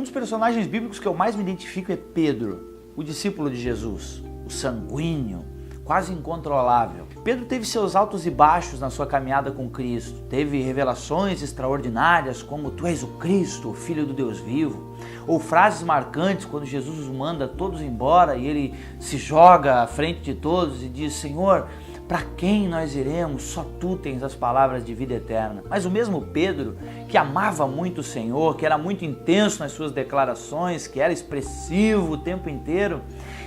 Um dos personagens bíblicos que eu mais me identifico é Pedro, o discípulo de Jesus, o sanguíneo, quase incontrolável. Pedro teve seus altos e baixos na sua caminhada com Cristo. Teve revelações extraordinárias como "Tu és o Cristo, o Filho do Deus vivo", ou frases marcantes quando Jesus os manda todos embora e ele se joga à frente de todos e diz: "Senhor, para quem nós iremos? Só Tu tens as palavras de vida eterna." Mas o mesmo Pedro, que amava muito o Senhor, que era muito intenso nas suas declarações, que era expressivo o tempo inteiro,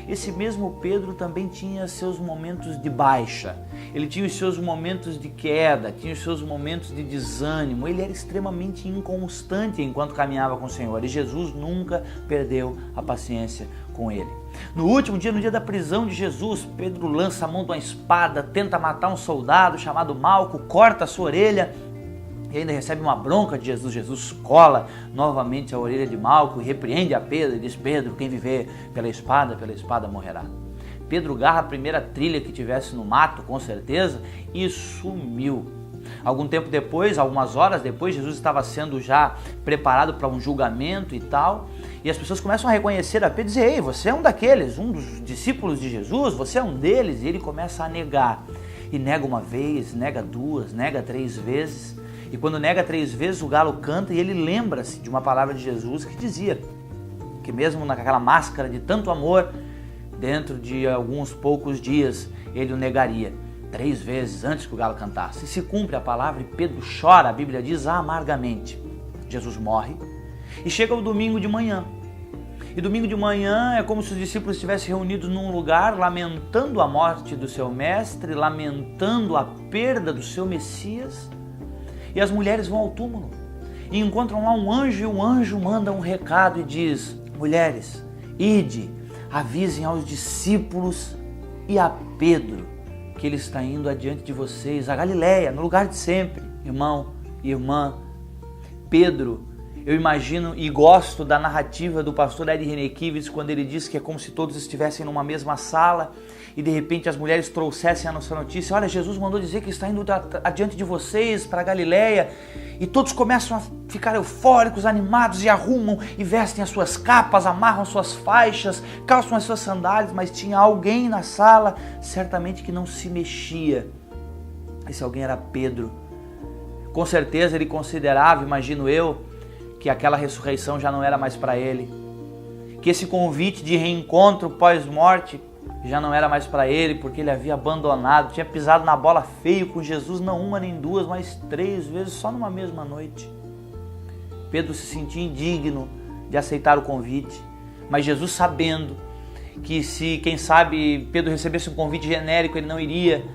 esse mesmo Pedro também tinha seus momentos de baixa, ele tinha os seus momentos de queda, tinha os seus momentos de desânimo, ele era extremamente inconstante enquanto caminhava com o Senhor, e Jesus nunca perdeu a paciência com ele. No último dia, no dia da prisão de Jesus, Pedro lança a mão de uma espada, tenta matar um soldado chamado Malco, corta a sua orelha e ainda recebe uma bronca de Jesus. Jesus cola novamente a orelha de Malco e repreende a Pedro e diz: "Pedro, quem viver pela espada morrerá." Pedro garra a primeira trilha que tivesse no mato, com certeza, e sumiu. Algum tempo depois, algumas horas depois, Jesus estava sendo já preparado para um julgamento e tal, e as pessoas começam a reconhecer a Pedro e dizer: "Ei, você é um daqueles, um dos discípulos de Jesus, você é um deles." E ele começa a negar, e nega uma vez, nega duas, nega 3 vezes, e quando nega 3 vezes o galo canta e ele lembra-se de uma palavra de Jesus que dizia que mesmo naquela máscara de tanto amor, dentro de alguns poucos dias ele o negaria 3 vezes antes que o galo cantasse. E se cumpre a palavra e Pedro chora, a Bíblia diz, amargamente. Jesus morre e chega o domingo de manhã. E domingo de manhã é como se os discípulos estivessem reunidos num lugar, lamentando a morte do seu mestre, lamentando a perda do seu Messias. E as mulheres vão ao túmulo e encontram lá um anjo, e o anjo manda um recado e diz: "Mulheres, ide, avisem aos discípulos e a Pedro que ele está indo adiante de vocês, a Galileia, no lugar de sempre." Irmão e irmã, Pedro, eu imagino e gosto da narrativa do pastor Ed Renekiewicz quando ele diz que é como se todos estivessem numa mesma sala e de repente as mulheres trouxessem a nossa notícia: "Olha, Jesus mandou dizer que está indo adiante de vocês para a Galileia." E todos começam a ficar eufóricos, animados, e arrumam e vestem as suas capas, amarram suas faixas, calçam as suas sandálias, mas tinha alguém na sala, certamente que não se mexia. Esse alguém era Pedro. Com certeza ele considerava, imagino eu, que aquela ressurreição já não era mais para ele, que esse convite de reencontro pós-morte já não era mais para ele, porque ele havia abandonado, tinha pisado na bola feio com Jesus, não uma nem duas, mas 3 vezes só numa mesma noite. Pedro se sentia indigno de aceitar o convite, mas Jesus, sabendo que se, quem sabe, Pedro recebesse um convite genérico, ele não iria,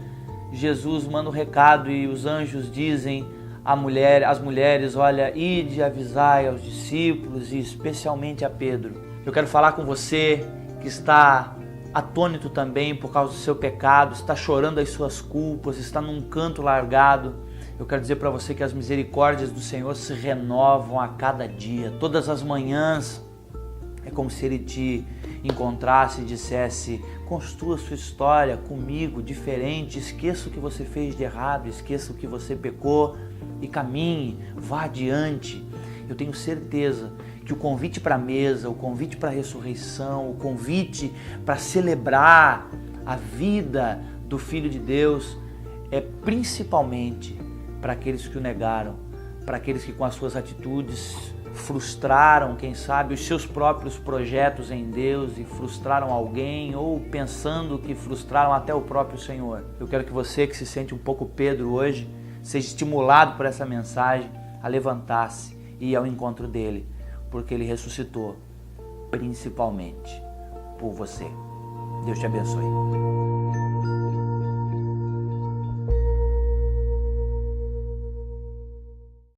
Jesus manda um recado e os anjos dizem às mulheres: "Olha, ide avisai aos discípulos e especialmente a Pedro." Eu quero falar com você que está atônito também por causa do seu pecado, está chorando as suas culpas, está num canto largado. Eu quero dizer para você que as misericórdias do Senhor se renovam a cada dia. Todas as manhãs é como se Ele te encontrasse e dissesse: "Construa a sua história comigo, diferente, esqueça o que você fez de errado, esqueça o que você pecou e caminhe, vá adiante." Eu tenho certeza que o convite para a mesa, o convite para a ressurreição, o convite para celebrar a vida do Filho de Deus é principalmente para aqueles que o negaram, para aqueles que com as suas atitudes frustraram, quem sabe, os seus próprios projetos em Deus e frustraram alguém, ou pensando que frustraram até o próprio Senhor. Eu quero que você, que se sente um pouco Pedro hoje, seja estimulado por essa mensagem a levantar-se e ir ao encontro dele, porque ele ressuscitou principalmente por você. Deus te abençoe.